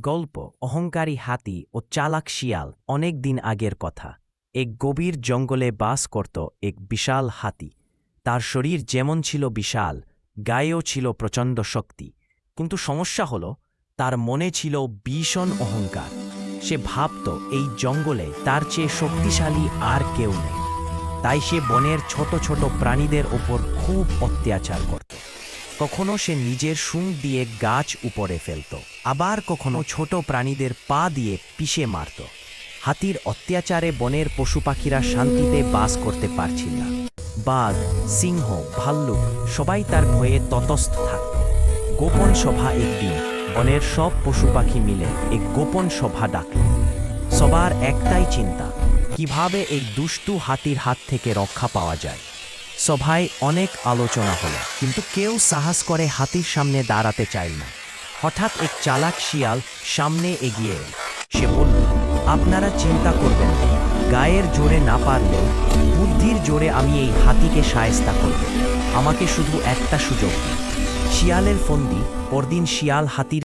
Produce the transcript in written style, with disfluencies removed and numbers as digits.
গল্প অহংকারী হাতি ও চালাক শিয়াল অনেক দিন আগের কথা। এক গভীর জঙ্গলে বাস করত এক বিশাল হাতি। তার শরীর যেমন ছিল বিশাল, গায়েও ছিল প্রচণ্ড শক্তি। কিন্তু সমস্যা হল, তার মনে ছিল ভীষণ অহংকার। সে ভাবত এই জঙ্গলে তার চেয়ে শক্তিশালী আর কেউ নেই। তাই সে বনের ছোট ছোট প্রাণীদের ওপর খুব অত্যাচার করত। কখনো সে নিজের শুঁড় দিয়ে গাছ উপরে ফেলত, আবার কখনো ছোট প্রাণীদের পা দিয়ে পিষে মারত। হাতির অত্যাচারে বনের পশু পাখিরা শান্তিতে বাস করতে পারছিল না। বাঘ, সিংহ, ভাল্লুক সবাই তার ভয়ে ততস্থ থাকত। গোপন সভা একদিন বনের সব পশু পাখি মিলে এক গোপন সভা ডাকল। সবার একটাই চিন্তা, কিভাবে এই দুষ্টু হাতির হাত থেকে রক্ষা পাওয়া যায়। সভায় অনেক আলোচনা হলো, কিন্তু কেউ সাহস করে হাতির সামনে দাঁড়াতে চাইল না। হঠাৎ এক চালাক শিয়াল সামনে এগিয়ে এল। সে বলল, আপনারা চিন্তা করবেন না, গায়ের জোরে না পারলেও বুদ্ধির জোরে আমি এই হাতিকে শায়েস্তা করব। আমাকে শুধু একটা সুযোগ দিন। শিয়ালের ফন্দি। পরদিন শিয়াল হাতির